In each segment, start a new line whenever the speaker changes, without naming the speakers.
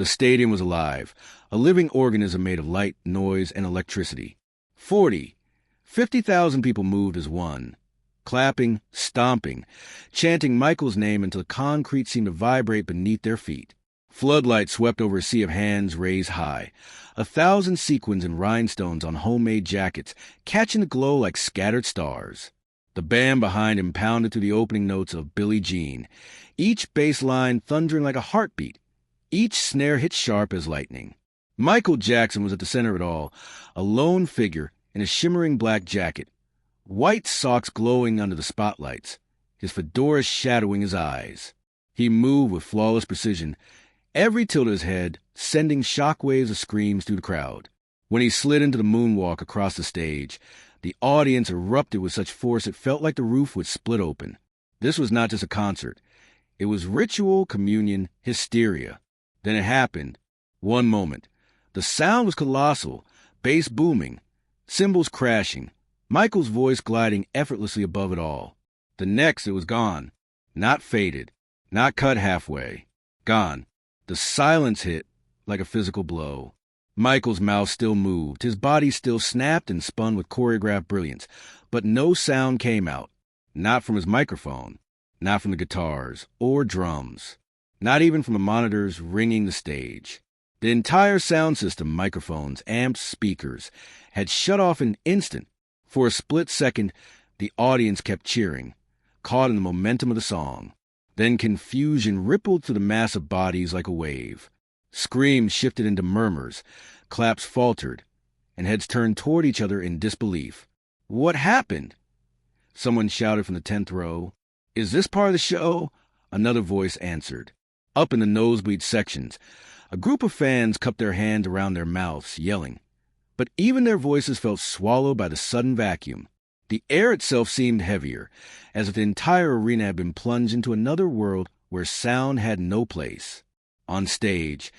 The stadium was alive, a living organism made of light, noise, and electricity. 40, 50,000 people moved as one, clapping, stomping, chanting Michael's name until the concrete seemed to vibrate beneath their feet. Floodlights swept over a sea of hands raised high, 1,000 sequins and rhinestones on homemade jackets, catching the glow like scattered stars. The band behind him pounded through the opening notes of Billie Jean, each bass line thundering like a heartbeat, each snare hit sharp as lightning. Michael Jackson was at the center of it all, a lone figure in a shimmering black jacket, white socks glowing under the spotlights, his fedora shadowing his eyes. He moved with flawless precision, every tilt of his head sending shockwaves of screams through the crowd. When he slid into the moonwalk across the stage, the audience erupted with such force it felt like the roof would split open. This was not just a concert. It was ritual, communion, hysteria. Then it happened. One moment. The sound was colossal, bass booming, cymbals crashing, Michael's voice gliding effortlessly above it all. The next, it was gone. Not faded. Not cut halfway. Gone. The silence hit like a physical blow. Michael's mouth still moved, his body still snapped and spun with choreographed brilliance, but no sound came out. Not from his microphone, not from the guitars or drums, not even from the monitors ringing the stage. The entire sound system, microphones, amps, speakers, had shut off in an instant. For a split second, the audience kept cheering, caught in the momentum of the song. Then confusion rippled through the mass of bodies like a wave. Screams shifted into murmurs, claps faltered, and heads turned toward each other in disbelief. What happened? Someone shouted from the 10th row. Is this part of the show? Another voice answered. Up in the nosebleed sections, a group of fans cupped their hands around their mouths, yelling. But even their voices felt swallowed by the sudden vacuum. The air itself seemed heavier, as if the entire arena had been plunged into another world where sound had no place. On stage,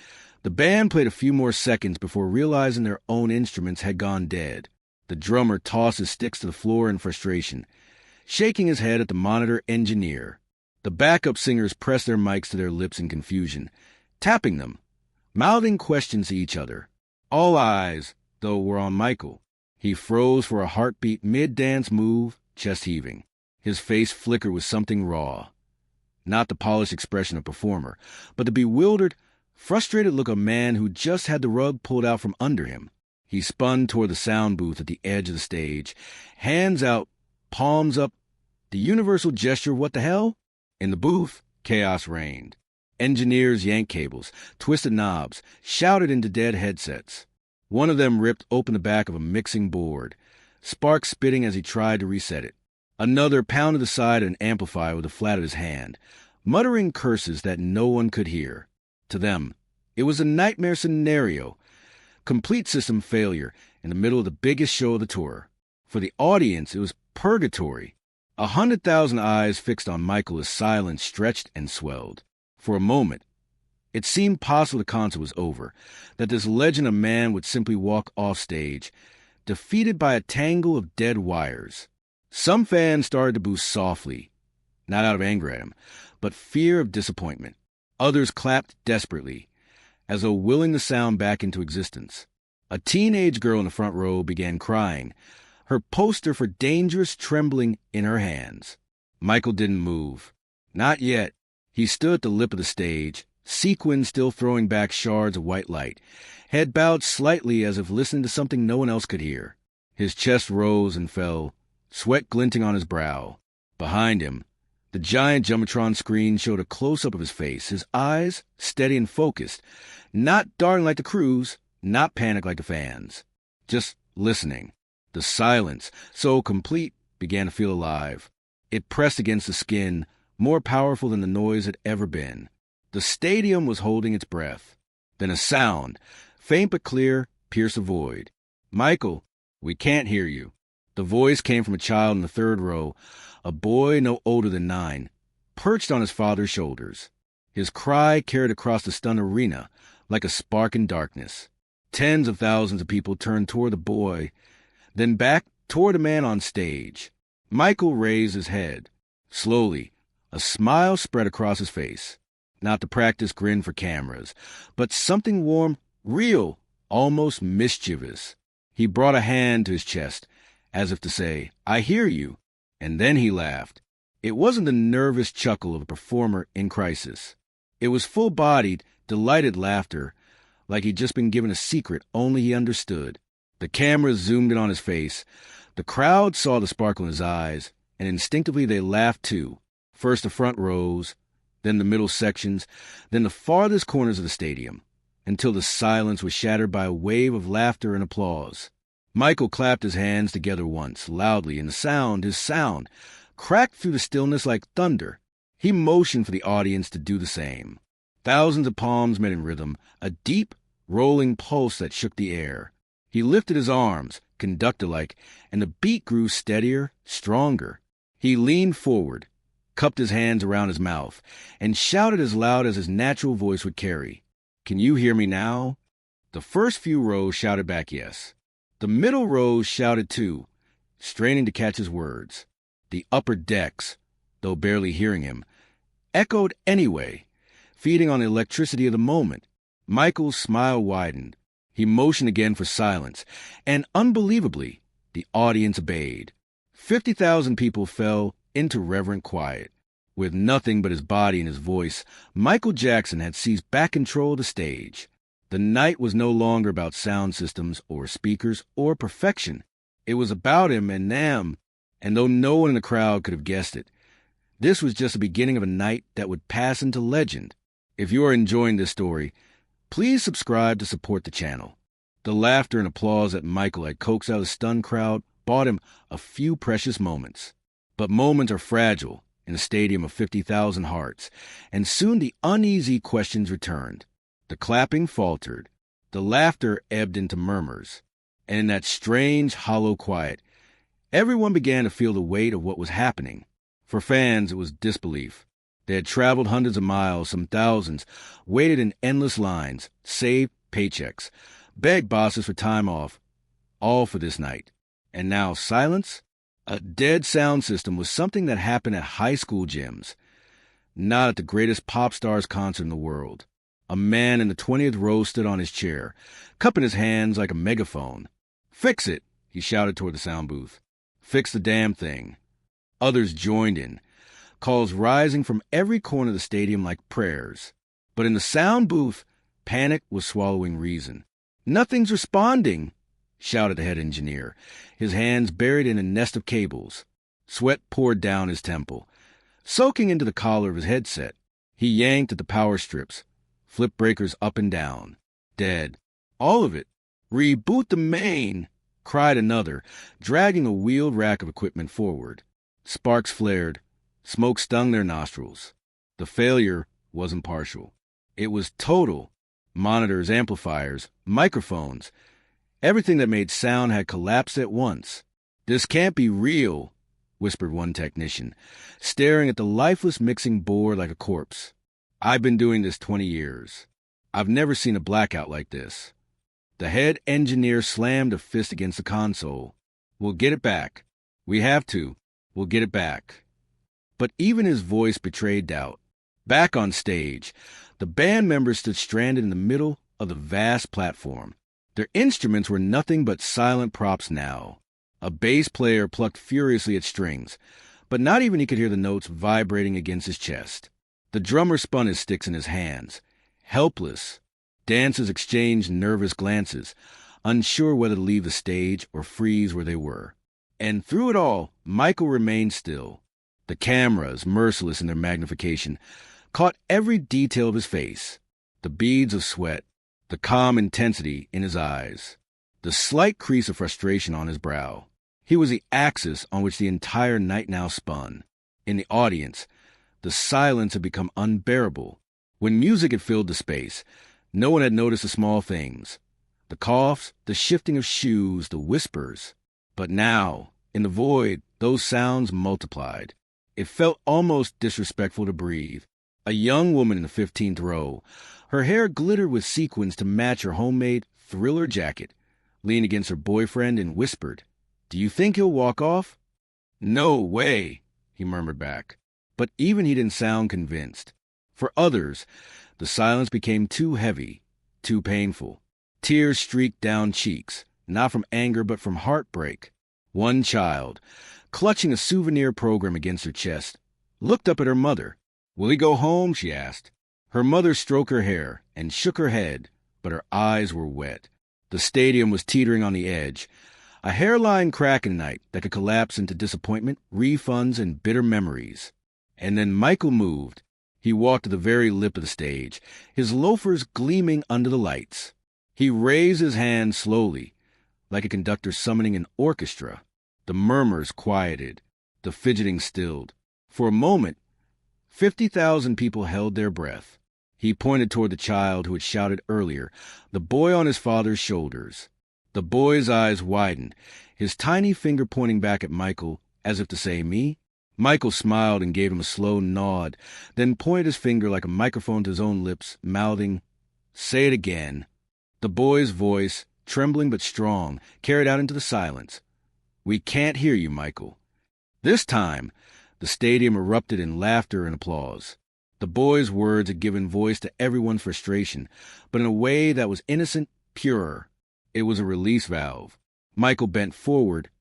the band played a few more seconds before realizing their own instruments had gone dead. The drummer tossed his sticks to the floor in frustration, shaking his head at the monitor engineer. The backup singers pressed their mics to their lips in confusion, tapping them, mouthing questions to each other. All eyes, though, were on Michael. He froze for a heartbeat mid-dance move, chest heaving. His face flickered with something raw. Not the polished expression of a performer, but the bewildered, frustrated look of a man who just had the rug pulled out from under him. He spun toward the sound booth at the edge of the stage, hands out, palms up, the universal gesture of what the hell? In the booth, chaos reigned. Engineers yanked cables, twisted knobs, shouted into dead headsets. One of them ripped open the back of a mixing board, sparks spitting as he tried to reset it. Another pounded the side of an amplifier with the flat of his hand, muttering curses that no one could hear. To them, it was a nightmare scenario, complete system failure in the middle of the biggest show of the tour. For the audience, it was purgatory. 100,000 eyes fixed on Michael as silence stretched and swelled. For a moment, it seemed possible the concert was over, that this legend of man would simply walk off stage, defeated by a tangle of dead wires. Some fans started to boo softly, not out of anger at him, but fear of disappointment. Others clapped desperately, as though willing the sound back into existence. A teenage girl in the front row began crying, her poster for Dangerous trembling in her hands. Michael didn't move. Not yet. He stood at the lip of the stage, sequins still throwing back shards of white light, head bowed slightly as if listening to something no one else could hear. His chest rose and fell, sweat glinting on his brow. Behind him, the giant Jumbotron screen showed a close-up of his face, his eyes steady and focused, not darting like the crews, not panicked like the fans, just listening. The silence, so complete, began to feel alive. It pressed against the skin, more powerful than the noise had ever been. The stadium was holding its breath. Then a sound, faint but clear, pierced the void. "Michael, we can't hear you." The voice came from a child in the third row, a boy no older than 9, perched on his father's shoulders. His cry carried across the stunned arena like a spark in darkness. Tens of thousands of people turned toward the boy, then back toward the man on stage. Michael raised his head. Slowly, a smile spread across his face. not the practice grin for cameras, but something warm, real, almost mischievous. He brought a hand to his chest, as if to say, "I hear you," and then he laughed. It wasn't the nervous chuckle of a performer in crisis. It was full-bodied, delighted laughter, like he'd just been given a secret only he understood. The cameras zoomed in on his face. The crowd saw the sparkle in his eyes, and instinctively they laughed too. First the front rows, then the middle sections, then the farthest corners of the stadium, until the silence was shattered by a wave of laughter and applause. Michael clapped his hands together once, loudly, and his sound, cracked through the stillness like thunder. He motioned for the audience to do the same. Thousands of palms met in rhythm, a deep, rolling pulse that shook the air. He lifted his arms, conductor-like, and the beat grew steadier, stronger. He leaned forward, cupped his hands around his mouth, and shouted as loud as his natural voice would carry. "Can you hear me now?" The first few rows shouted back yes. The middle rows shouted too, straining to catch his words. The upper decks, though barely hearing him, echoed anyway, feeding on the electricity of the moment. Michael's smile widened. He motioned again for silence, and unbelievably, the audience obeyed. 50,000 people fell into reverent quiet. With nothing but his body and his voice, Michael Jackson had seized back control of the stage. The night was no longer about sound systems or speakers or perfection. It was about him and them, and though no one in the crowd could have guessed it, this was just the beginning of a night that would pass into legend. If you are enjoying this story, please subscribe to support the channel. The laughter and applause that Michael had coaxed out of the stunned crowd bought him a few precious moments. But moments are fragile in a stadium of 50,000 hearts, and soon the uneasy questions returned. The clapping faltered. The laughter ebbed into murmurs. And in that strange, hollow quiet, everyone began to feel the weight of what was happening. For fans, it was disbelief. They had traveled hundreds of miles, some thousands, waited in endless lines, saved paychecks, begged bosses for time off, all for this night. And now silence? A dead sound system was something that happened at high school gyms, not at the greatest pop star's concert in the world. A man in the 20th row stood on his chair, cupping his hands like a megaphone. "Fix it," he shouted toward the sound booth. "Fix the damn thing." Others joined in, calls rising from every corner of the stadium like prayers. But in the sound booth, panic was swallowing reason. "Nothing's responding," shouted the head engineer, his hands buried in a nest of cables. Sweat poured down his temple, soaking into the collar of his headset. He yanked at the power strips, flip breakers up and down. Dead. All of it. "Reboot the main," cried another, dragging a wheeled rack of equipment forward. Sparks flared. Smoke stung their nostrils. The failure wasn't partial. It was total. Monitors, amplifiers, microphones. Everything that made sound had collapsed at once. "This can't be real," whispered one technician, staring at the lifeless mixing board like a corpse. "I've been doing this 20 years. I've never seen a blackout like this." The head engineer slammed a fist against the console. "We'll get it back. We have to. We'll get it back." But even his voice betrayed doubt. Back on stage, the band members stood stranded in the middle of the vast platform. Their instruments were nothing but silent props now. A bass player plucked furiously at strings, but not even he could hear the notes vibrating against his chest. The drummer spun his sticks in his hands, helpless. Dancers exchanged nervous glances, unsure whether to leave the stage or freeze where they were. And through it all, Michael remained still. The cameras, merciless in their magnification, caught every detail of his face. The beads of sweat, the calm intensity in his eyes, the slight crease of frustration on his brow. He was the axis on which the entire night now spun. In the audience, the silence had become unbearable. When music had filled the space, no one had noticed the small things. The coughs, the shifting of shoes, the whispers. But now, in the void, those sounds multiplied. It felt almost disrespectful to breathe. A young woman in the 15th row, her hair glittered with sequins to match her homemade Thriller jacket, leaned against her boyfriend and whispered, "Do you think he'll walk off?" "No way," he murmured back. But even he didn't sound convinced. For others, the silence became too heavy, too painful. Tears streaked down cheeks, not from anger but from heartbreak. One child, clutching a souvenir program against her chest, looked up at her mother. "Will he go home?" she asked. Her mother stroked her hair and shook her head, but her eyes were wet. The stadium was teetering on the edge, a hairline crack in the night that could collapse into disappointment, refunds, and bitter memories. And then Michael moved. He walked to the very lip of the stage, his loafers gleaming under the lights. He raised his hand slowly, like a conductor summoning an orchestra. The murmurs quieted, the fidgeting stilled. For a moment, 50,000 people held their breath. He pointed toward the child who had shouted earlier, the boy on his father's shoulders. The boy's eyes widened, his tiny finger pointing back at Michael, as if to say, "Me?" Michael smiled and gave him a slow nod, then pointed his finger like a microphone to his own lips, mouthing, "Say it again." The boy's voice, trembling but strong, carried out into the silence. "We can't hear you, Michael." This time, the stadium erupted in laughter and applause. The boy's words had given voice to everyone's frustration, but in a way that was innocent, pure. It was a release valve. Michael bent forward,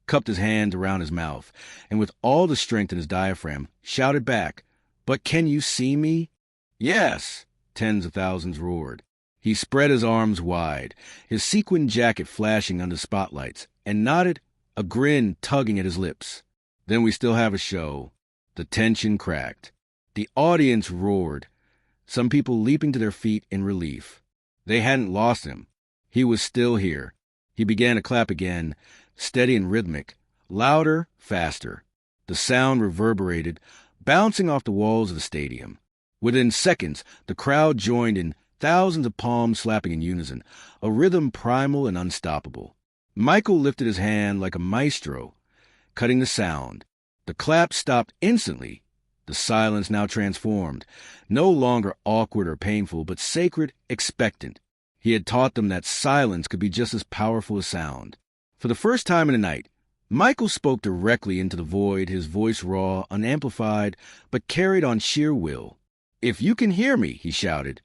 cupped his hands around his mouth, and with all the strength in his diaphragm, shouted back, "But can you see me?" "Yes!" Tens of thousands roared. He spread his arms wide, his sequin jacket flashing under spotlights, and nodded, a grin tugging at his lips. "Then we still have a show." The tension cracked. The audience roared, some people leaping to their feet in relief. They hadn't lost him. He was still here. He began to clap again, steady and rhythmic, louder, faster. The sound reverberated, bouncing off the walls of the stadium. Within seconds, the crowd joined in, thousands of palms slapping in unison, a rhythm primal and unstoppable. Michael lifted his hand like a maestro, cutting the sound. The clap stopped instantly. The silence now transformed, no longer awkward or painful, but sacred, expectant. He had taught them that silence could be just as powerful as sound. For the first time in the night, Michael spoke directly into the void, his voice raw, unamplified, but carried on sheer will. "If you can hear me," he shouted,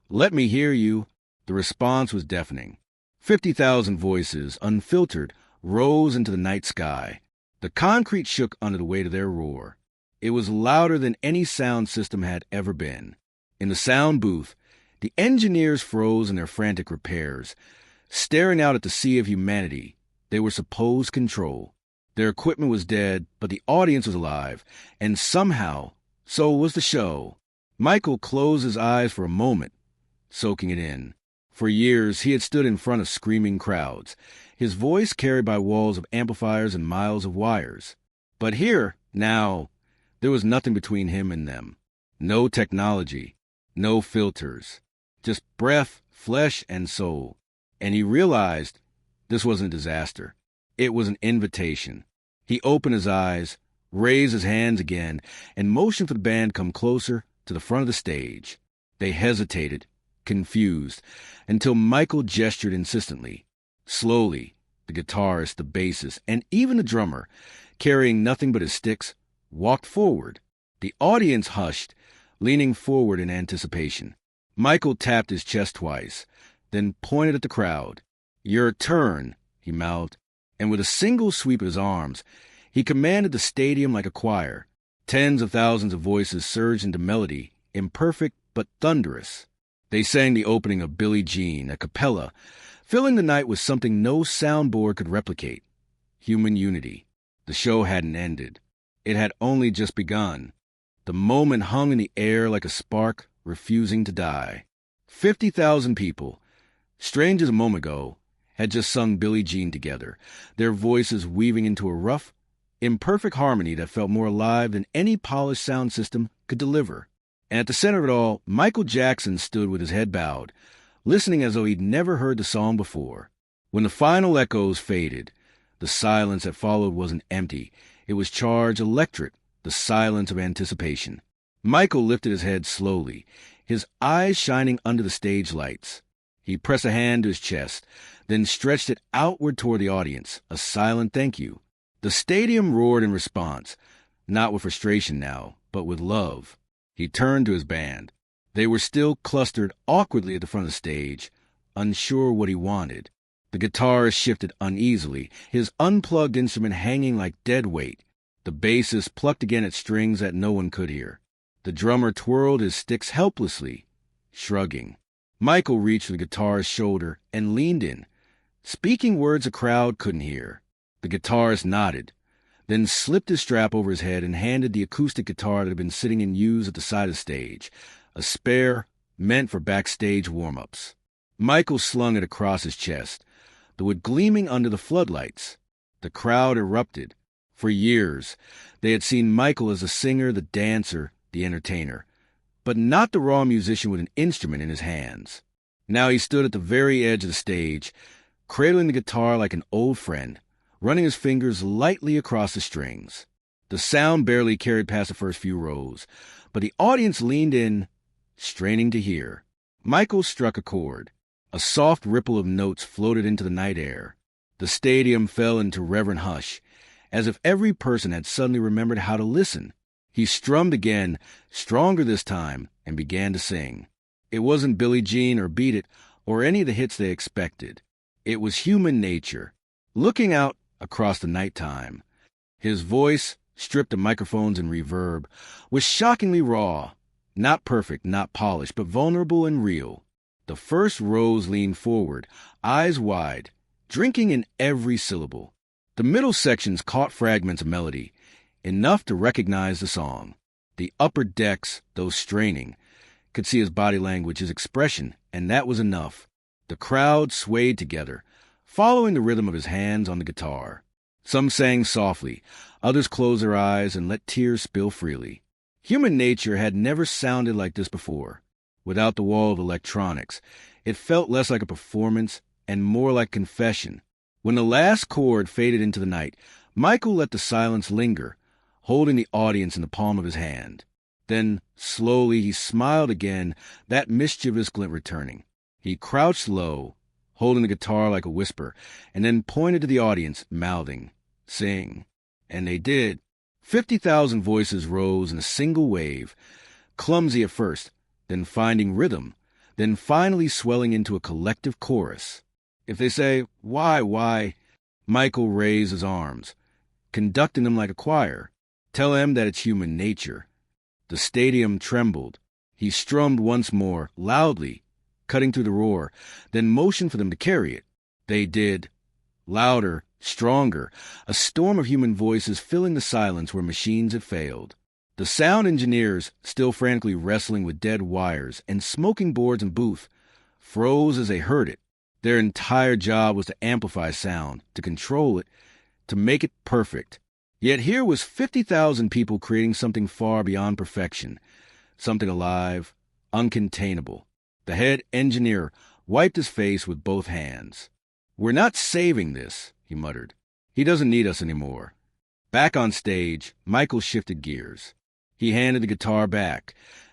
"let me hear you." The response was deafening. 50,000 voices, unfiltered, rose into the night sky. The concrete shook under the weight of their roar. It was louder than any sound system had ever been. In the sound booth, the engineers froze in their frantic repairs, staring out at the sea of humanity they were supposed to control. Their equipment was dead, but the audience was alive, and somehow, so was the show. Michael closed his eyes for a moment, soaking it in. For years, he had stood in front of screaming crowds, his voice carried by walls of amplifiers and miles of wires. But here, now, there was nothing between him and them. No technology, no filters, just breath, flesh, and soul. And he realized this wasn't a disaster. It was an invitation. He opened his eyes, raised his hands again, and motioned for the band to come closer to the front of the stage. They hesitated, confused, until Michael gestured insistently. Slowly, the guitarist, the bassist, and even the drummer, carrying nothing but his sticks, walked forward. The audience hushed, leaning forward in anticipation. Michael tapped his chest twice, then pointed at the crowd. "Your turn," he mouthed, and with a single sweep of his arms, he commanded the stadium like a choir. Tens of thousands of voices surged into melody, imperfect but thunderous. They sang the opening of Billie Jean, a cappella, filling the night with something no soundboard could replicate: human unity. The show hadn't ended. It had only just begun. The moment hung in the air like a spark, refusing to die. 50,000 people, strange as a moment ago, had just sung Billie Jean together, their voices weaving into a rough, imperfect harmony that felt more alive than any polished sound system could deliver. And at the center of it all, Michael Jackson stood with his head bowed, listening as though he'd never heard the song before. When the final echoes faded, the silence that followed wasn't empty. It was charged, electric, the silence of anticipation. Michael lifted his head slowly, his eyes shining under the stage lights. He pressed a hand to his chest, then stretched it outward toward the audience, a silent thank you. The stadium roared in response, not with frustration now, but with love. He turned to his band. They were still clustered awkwardly at the front of the stage, unsure what he wanted. The guitarist shifted uneasily, his unplugged instrument hanging like dead weight. The bassist plucked again at strings that no one could hear. The drummer twirled his sticks helplessly, shrugging. Michael reached for the guitarist's shoulder and leaned in, speaking words the crowd couldn't hear. The guitarist nodded, then slipped his strap over his head and handed the acoustic guitar that had been sitting in use at the side of the stage, a spare meant for backstage warm-ups. Michael slung it across his chest, the wood gleaming under the floodlights. The crowd erupted. For years, they had seen Michael as the singer, the dancer, the entertainer, but not the raw musician with an instrument in his hands. Now he stood at the very edge of the stage, cradling the guitar like an old friend, running his fingers lightly across the strings. The sound barely carried past the first few rows, but the audience leaned in, straining to hear. Michael struck a chord. A soft ripple of notes floated into the night air. The stadium fell into reverent hush, as if every person had suddenly remembered how to listen. He strummed again, stronger this time, and began to sing. It wasn't Billie Jean or Beat It or any of the hits they expected. It was Human Nature, looking out across the nighttime. His voice, stripped of microphones and reverb, was shockingly raw, not perfect, not polished, but vulnerable and real. The first rows leaned forward, eyes wide, drinking in every syllable. The middle sections caught fragments of melody, enough to recognize the song. The upper decks, though straining, could see his body language, his expression, and that was enough. The crowd swayed together, following the rhythm of his hands on the guitar. Some sang softly, others closed their eyes and let tears spill freely. Human Nature had never sounded like this before. Without the wall of electronics, it felt less like a performance and more like confession. When the last chord faded into the night, Michael let the silence linger, holding the audience in the palm of his hand. Then, slowly, he smiled again, that mischievous glint returning. He crouched low, holding the guitar like a whisper, and then pointed to the audience, mouthing, "Sing." And they did. 50,000 voices rose in a single wave, clumsy at first, then finding rhythm, then finally swelling into a collective chorus. If they say, why, Michael raised his arms, conducting them like a choir. Tell them that it's human nature. The stadium trembled. He strummed once more, loudly, cutting through the roar, then motioned for them to carry it. They did. Louder, stronger, a storm of human voices filling the silence where machines had failed. The sound engineers, still frantically wrestling with dead wires and smoking boards and booth, froze as they heard it. Their entire job was to amplify sound, to control it, to make it perfect. Yet here was 50,000 people creating something far beyond perfection, something alive, uncontainable. The head engineer wiped his face with both hands. "We're not saving this," he muttered. "He doesn't need us anymore." Back on stage, Michael shifted gears. He handed the guitar back,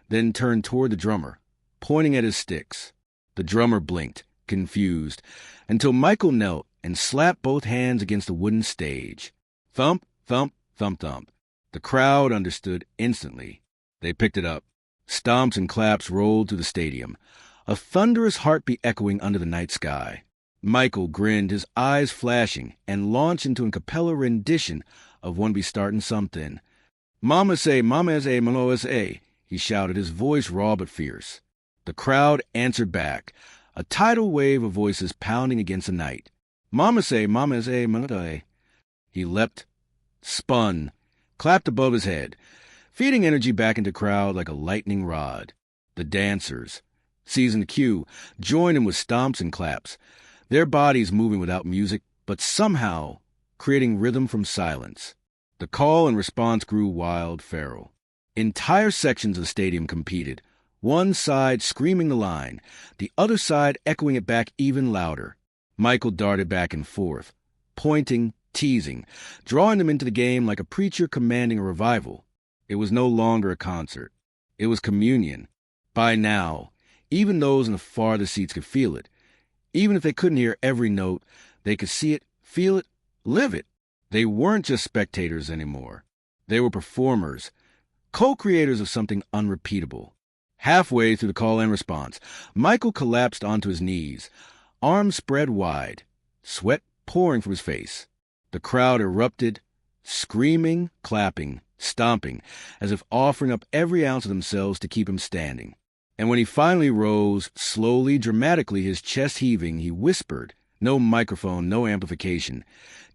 then turned toward the drummer, pointing at his sticks. The drummer blinked, confused, until Michael knelt and slapped both hands against the wooden stage. Thump, thump, thump, thump. The crowd understood instantly. They picked it up. Stomps and claps rolled through the stadium, a thunderous heartbeat echoing under the night sky. Michael grinned, his eyes flashing, and launched into a cappella rendition of "One Be Startin' Somethin'." "Mama say, malo say," he shouted, his voice raw but fierce. The crowd answered back, a tidal wave of voices pounding against the night. "Mama say, malo say." He leapt, spun, clapped above his head, feeding energy back into the crowd like a lightning rod. The dancers, seasoned cue, joined him with stomps and claps, their bodies moving without music, but somehow creating rhythm from silence. The call and response grew wild, feral. Entire sections of the stadium competed, one side screaming the line, the other side echoing it back even louder. Michael darted back and forth, pointing, teasing, drawing them into the game like a preacher commanding a revival. It was no longer a concert. It was communion. By now, even those in the farthest seats could feel it. Even if they couldn't hear every note, they could see it, feel it, live it. They weren't just spectators anymore. They were performers, co-creators of something unrepeatable. Halfway through the call and response, Michael collapsed onto his knees, arms spread wide, sweat pouring from his face. The crowd erupted, screaming, clapping, stomping, as if offering up every ounce of themselves to keep him standing. And when he finally rose, slowly, dramatically, his chest heaving, he whispered, no microphone, no amplification,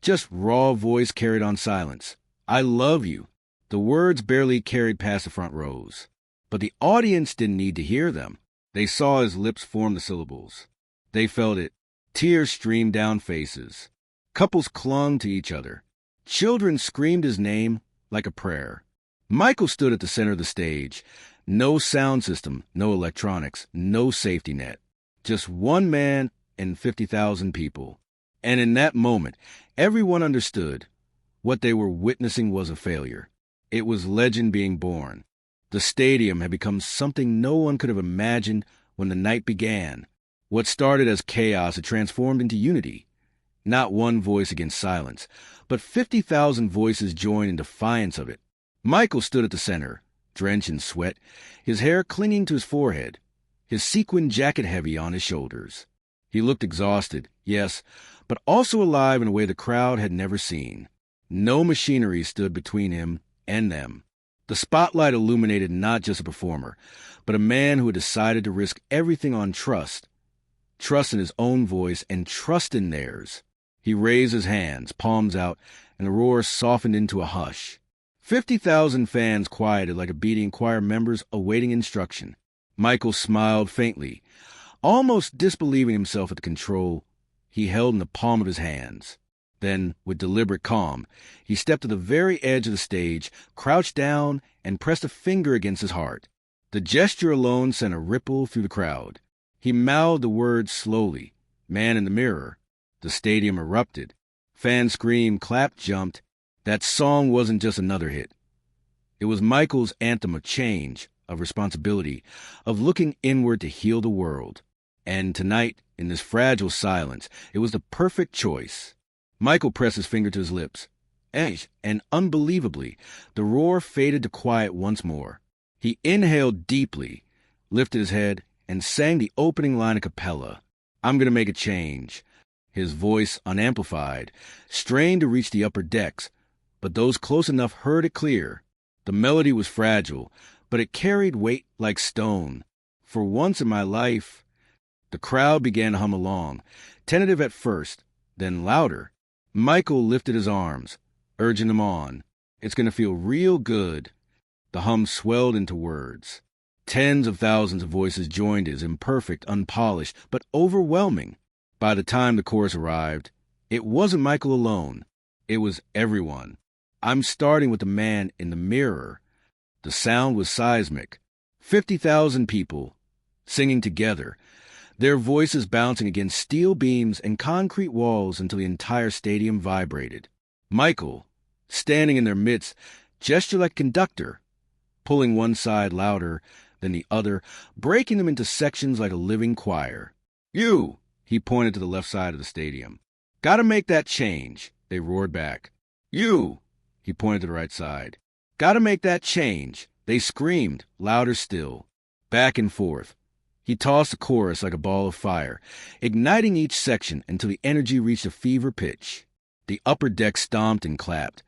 just raw voice carried on silence. "I love you." The words barely carried past the front rows. But the audience didn't need to hear them. They saw his lips form the syllables. They felt it. Tears streamed down faces. Couples clung to each other. Children screamed his name like a prayer. Michael stood at the center of the stage. No sound system, no electronics, no safety net. Just one man and 50,000 people. And in that moment, everyone understood what they were witnessing was a failure. It was legend being born. The stadium had become something no one could have imagined when the night began. What started as chaos had transformed into unity. Not one voice against silence, but 50,000 voices joined in defiance of it. Michael stood at the center, drenched in sweat, his hair clinging to his forehead, his sequin jacket heavy on his shoulders. He looked exhausted, yes, but also alive in a way the crowd had never seen. No machinery stood between him and them. The spotlight illuminated not just a performer, but a man who had decided to risk everything on trust. Trust in his own voice and trust in theirs. He raised his hands, palms out, and the roar softened into a hush. 50,000 fans quieted like obedient choir members awaiting instruction. Michael smiled faintly, almost disbelieving himself at the control he held in the palm of his hands. Then, with deliberate calm, he stepped to the very edge of the stage, crouched down, and pressed a finger against his heart. The gesture alone sent a ripple through the crowd. He mouthed the words slowly. "Man in the mirror." The stadium erupted. Fans screamed, clapped, jumped. That song wasn't just another hit. It was Michael's anthem of change, of responsibility, of looking inward to heal the world. And tonight, in this fragile silence, it was the perfect choice. Michael pressed his finger to his lips. And unbelievably, the roar faded to quiet once more. He inhaled deeply, lifted his head, and sang the opening line a cappella. "I'm going to make a change." His voice, unamplified, strained to reach the upper decks, but those close enough heard it clear. The melody was fragile, but it carried weight like stone. "For once in my life." The crowd began to hum along, tentative at first, then louder. Michael lifted his arms, urging them on. "It's going to feel real good." The hum swelled into words. Tens of thousands of voices joined his, imperfect, unpolished, but overwhelming. By the time the chorus arrived, it wasn't Michael alone. It was everyone. "I'm starting with the man in the mirror." The sound was seismic. 50,000 people singing together, their voices bouncing against steel beams and concrete walls until the entire stadium vibrated. Michael, standing in their midst, gestured like a conductor, pulling one side louder than the other, breaking them into sections like a living choir. "You!" He pointed to the left side of the stadium. "Gotta make that change," they roared back. "You!" He pointed to the right side. "Gotta make that change," they screamed, louder still. Back and forth. He tossed the chorus like a ball of fire, igniting each section until the energy reached a fever pitch. The upper deck stomped and clapped.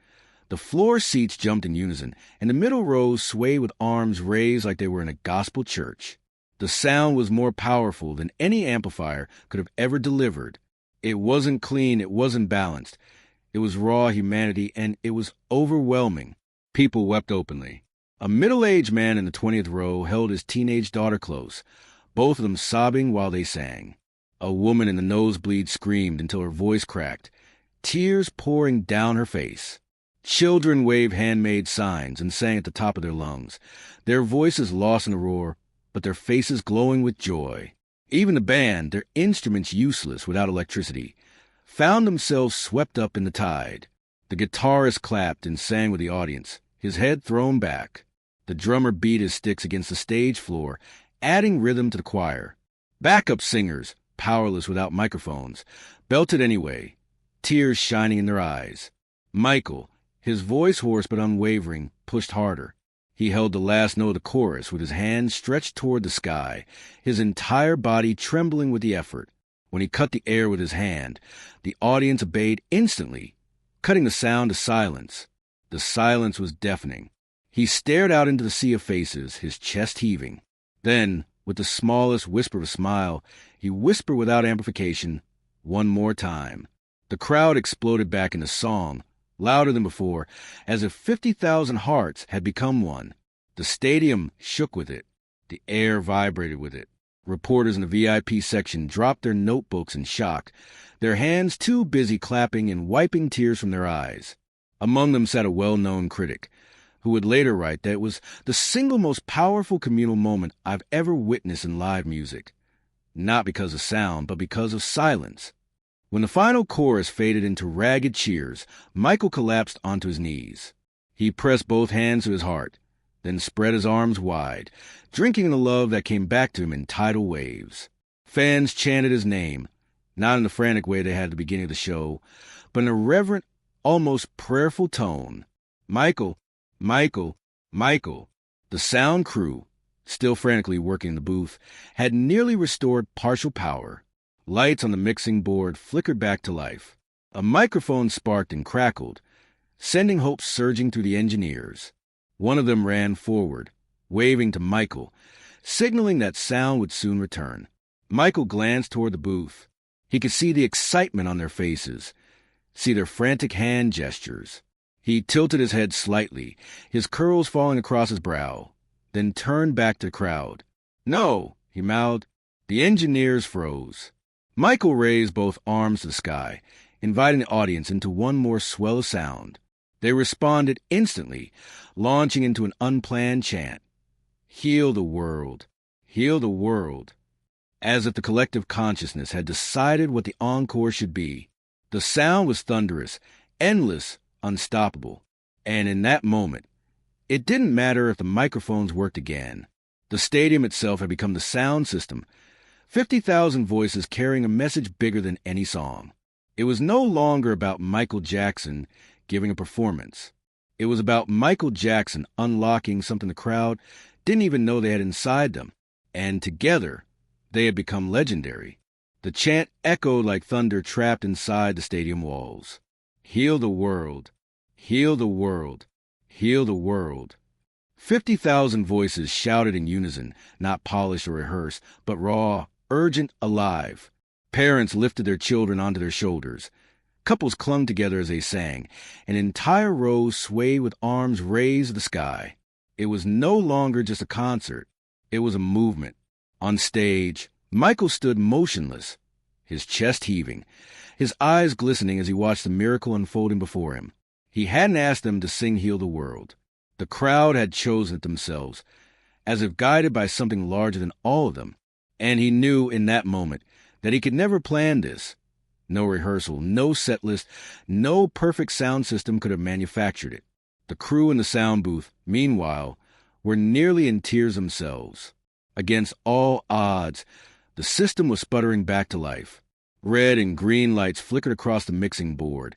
The floor seats jumped in unison, and the middle rows swayed with arms raised like they were in a gospel church. The sound was more powerful than any amplifier could have ever delivered. It wasn't clean, it wasn't balanced. It was raw humanity, and it was overwhelming. People wept openly. A middle-aged man in the 20th row held his teenage daughter close, both of them sobbing while they sang. A woman in the nosebleed screamed until her voice cracked, tears pouring down her face. Children waved handmade signs and sang at the top of their lungs, their voices lost in the roar, but their faces glowing with joy. Even the band, their instruments useless without electricity, found themselves swept up in the tide. The guitarist clapped and sang with the audience, his head thrown back. The drummer beat his sticks against the stage floor, adding rhythm to the choir. Backup singers, powerless without microphones, belted anyway, tears shining in their eyes. Michael, his voice hoarse but unwavering, pushed harder. He held the last note of the chorus with his hand stretched toward the sky, his entire body trembling with the effort. When he cut the air with his hand, the audience obeyed instantly, cutting the sound to silence. The silence was deafening. He stared out into the sea of faces, his chest heaving. Then, with the smallest whisper of a smile, he whispered without amplification, "One more time." The crowd exploded back into song, louder than before, as if 50,000 hearts had become one. The stadium shook with it. The air vibrated with it. Reporters in the VIP section dropped their notebooks in shock, their hands too busy clapping and wiping tears from their eyes. Among them sat a well-known critic, who would later write that it was the single most powerful communal moment I've ever witnessed in live music. Not because of sound, but because of silence. When the final chorus faded into ragged cheers, Michael collapsed onto his knees. He pressed both hands to his heart, then spread his arms wide, drinking in the love that came back to him in tidal waves. Fans chanted his name, not in the frantic way they had at the beginning of the show, but in a reverent, almost prayerful tone. "Michael, Michael, Michael." The sound crew, still frantically working in the booth, had nearly restored partial power. Lights on the mixing board flickered back to life. A microphone sparked and crackled, sending hope surging through the engineers. One of them ran forward, waving to Michael, signaling that sound would soon return. Michael glanced toward the booth. He could see the excitement on their faces, see their frantic hand gestures. He tilted his head slightly, his curls falling across his brow, then turned back to the crowd. "No," he mouthed. The engineers froze. Michael raised both arms to the sky, inviting the audience into one more swell of sound. They responded instantly, launching into an unplanned chant. "Heal the world, heal the world," as if the collective consciousness had decided what the encore should be. The sound was thunderous, endless, unstoppable. And in that moment, it didn't matter if the microphones worked again. The stadium itself had become the sound system, 50,000 voices carrying a message bigger than any song. It was no longer about Michael Jackson giving a performance. It was about Michael Jackson unlocking something the crowd didn't even know they had inside them, and together they had become legendary. The chant echoed like thunder trapped inside the stadium walls. "Heal the world, heal the world, heal the world." 50,000 voices shouted in unison, not polished or rehearsed, but raw, urgent, alive. Parents lifted their children onto their shoulders. Couples clung together as they sang. An entire row swayed with arms raised to the sky. It was no longer just a concert. It was a movement. On stage, Michael stood motionless, his chest heaving, his eyes glistening as he watched the miracle unfolding before him. He hadn't asked them to sing "Heal the World." The crowd had chosen it themselves, as if guided by something larger than all of them. And he knew in that moment that he could never plan this. No rehearsal, no set list, no perfect sound system could have manufactured it. The crew in the sound booth, meanwhile, were nearly in tears themselves. Against all odds, the system was sputtering back to life. Red and green lights flickered across the mixing board.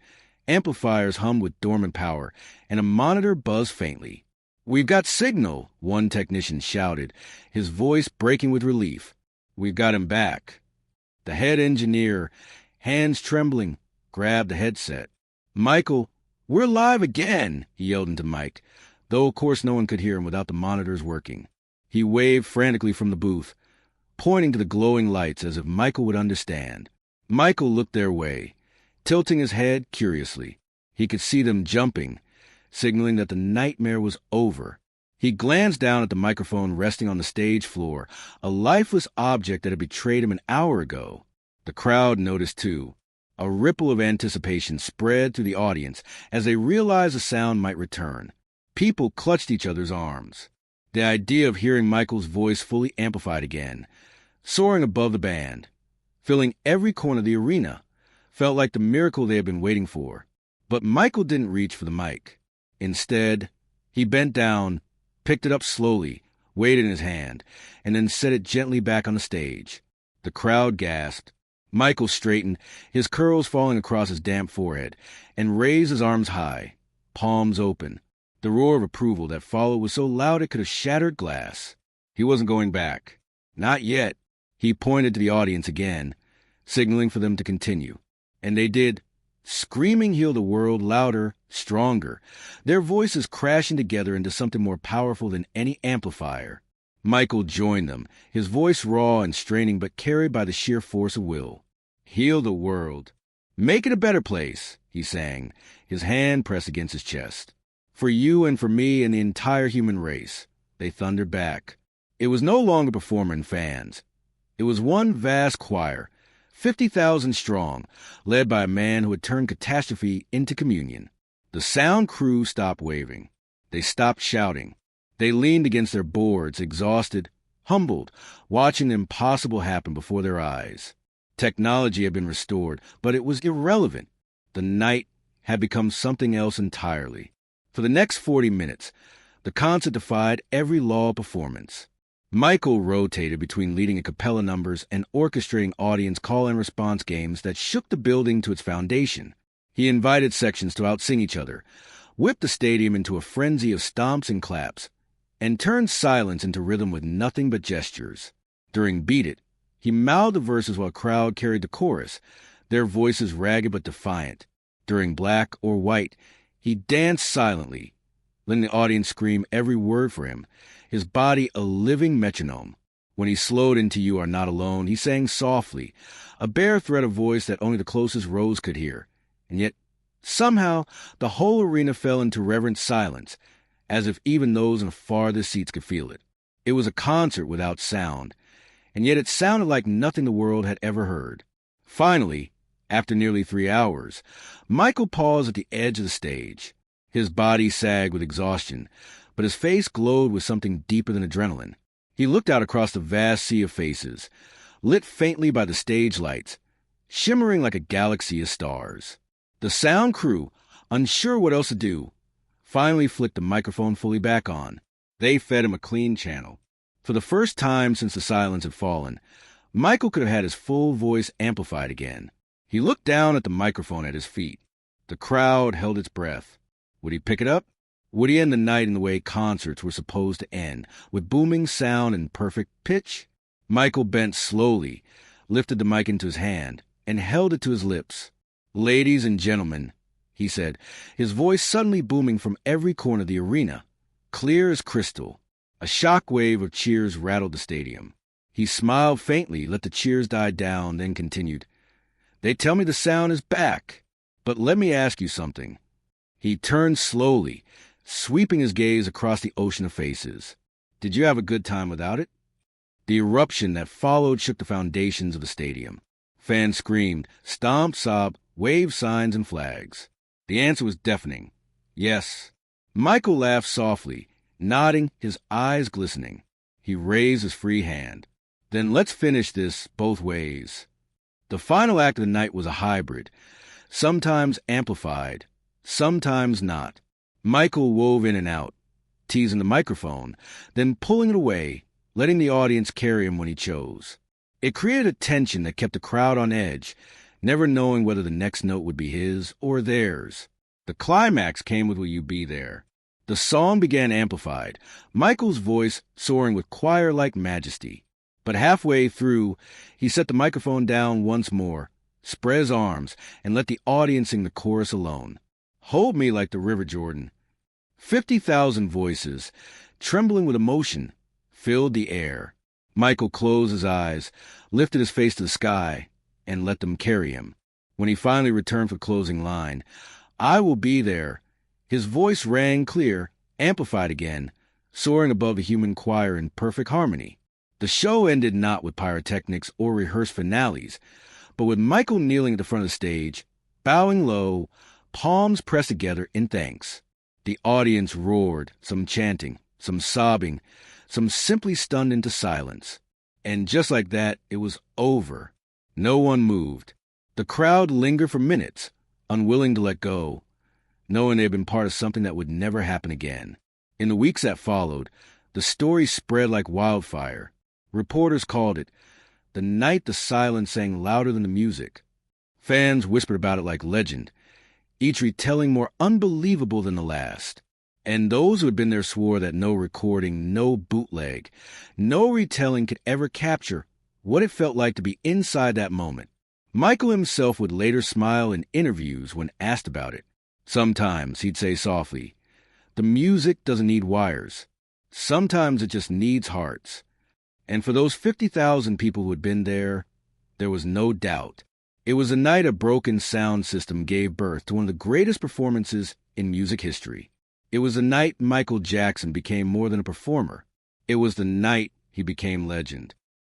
Amplifiers hummed with dormant power, and a monitor buzzed faintly. "We've got signal," one technician shouted, his voice breaking with relief. "We've got him back." The head engineer, hands trembling, grabbed the headset. "Michael, we're live again," he yelled into Mike, though of course no one could hear him without the monitors working. He waved frantically from the booth, pointing to the glowing lights as if Michael would understand. Michael looked their way, tilting his head curiously. He could see them jumping, signaling that the nightmare was over. He glanced down at the microphone resting on the stage floor, a lifeless object that had betrayed him an hour ago. The crowd noticed too. A ripple of anticipation spread through the audience as they realized the sound might return. People clutched each other's arms. The idea of hearing Michael's voice fully amplified again, soaring above the band, filling every corner of the arena, felt like the miracle they had been waiting for. But Michael didn't reach for the mic. Instead, he bent down, picked it up slowly, weighed it in his hand, and then set it gently back on the stage. The crowd gasped. Michael straightened, his curls falling across his damp forehead, and raised his arms high, palms open. The roar of approval that followed was so loud it could have shattered glass. He wasn't going back. Not yet. He pointed to the audience again, signaling for them to continue. And they did. Screaming healed the world louder, stronger, their voices crashing together into something more powerful than any amplifier. Michael joined them, his voice raw and straining but carried by the sheer force of will. Heal the world. Make it a better place, he sang, his hand pressed against his chest. For you and for me and the entire human race, they thundered back. It was no longer performer and fans. It was one vast choir, 50,000 strong, led by a man who had turned catastrophe into communion. The sound crew stopped waving. They stopped shouting. They leaned against their boards, exhausted, humbled, watching the impossible happen before their eyes. Technology had been restored, but it was irrelevant. The night had become something else entirely. For the next 40 minutes, the concert defied every law of performance. Michael rotated between leading a cappella numbers and orchestrating audience call-and-response games that shook the building to its foundation. He invited sections to outsing each other, whipped the stadium into a frenzy of stomps and claps, and turned silence into rhythm with nothing but gestures. During Beat It, he mouthed the verses while a crowd carried the chorus, their voices ragged but defiant. During Black or White, he danced silently, letting the audience scream every word for him, his body a living metronome. When he slowed into You Are Not Alone, he sang softly, a bare thread of voice that only the closest rows could hear. And yet, somehow, the whole arena fell into reverent silence, as if even those in the farthest seats could feel it. It was a concert without sound, and yet it sounded like nothing the world had ever heard. Finally, after nearly 3 hours, Michael paused at the edge of the stage. His body sagged with exhaustion, but his face glowed with something deeper than adrenaline. He looked out across the vast sea of faces, lit faintly by the stage lights, shimmering like a galaxy of stars. The sound crew, unsure what else to do, finally flicked the microphone fully back on. They fed him a clean channel. For the first time since the silence had fallen, Michael could have had his full voice amplified again. He looked down at the microphone at his feet. The crowd held its breath. Would he pick it up? Would he end the night in the way concerts were supposed to end, with booming sound and perfect pitch? Michael bent slowly, lifted the mic into his hand, and held it to his lips. "Ladies and gentlemen," he said, his voice suddenly booming from every corner of the arena, clear as crystal. A shock wave of cheers rattled the stadium. He smiled faintly, let the cheers die down, then continued, "They tell me the sound is back, but let me ask you something." He turned slowly, sweeping his gaze across the ocean of faces. "Did you have a good time without it?" The eruption that followed shook the foundations of the stadium. Fans screamed, stomped, sobbed, waved signs and flags. The answer was deafening. Yes. Michael laughed softly, nodding, his eyes glistening. He raised his free hand. "Then let's finish this both ways." The final act of the night was a hybrid, sometimes amplified, sometimes not. Michael wove in and out, teasing the microphone, then pulling it away, letting the audience carry him when he chose. It created a tension that kept the crowd on edge, never knowing whether the next note would be his or theirs. The climax came with Will You Be There. The song began amplified, Michael's voice soaring with choir-like majesty. But halfway through, he set the microphone down once more, spread his arms, and let the audience sing the chorus alone. "Hold Me Like the River Jordan." 50,000 voices, trembling with emotion, filled the air. Michael closed his eyes, lifted his face to the sky, and let them carry him. When he finally returned for the closing line, "I will be there," his voice rang clear, amplified again, soaring above the human choir in perfect harmony. The show ended not with pyrotechnics or rehearsed finales, but with Michael kneeling at the front of the stage, bowing low, palms pressed together in thanks. The audience roared, some chanting, some sobbing, some simply stunned into silence. And just like that, it was over. No one moved. The crowd lingered for minutes, unwilling to let go, knowing they had been part of something that would never happen again. In the weeks that followed, the story spread like wildfire. Reporters called it the night the silence sang louder than the music. Fans whispered about it like legend, each retelling more unbelievable than the last. And those who had been there swore that no recording, no bootleg, no retelling could ever capture what it felt like to be inside that moment. Michael himself would later smile in interviews when asked about it. Sometimes he'd say softly, "The music doesn't need wires. Sometimes it just needs hearts." And for those 50,000 people who had been there was no doubt. It was a night a broken sound system gave birth to one of the greatest performances in music history. It was the night Michael Jackson became more than a performer. It was the night he became legend.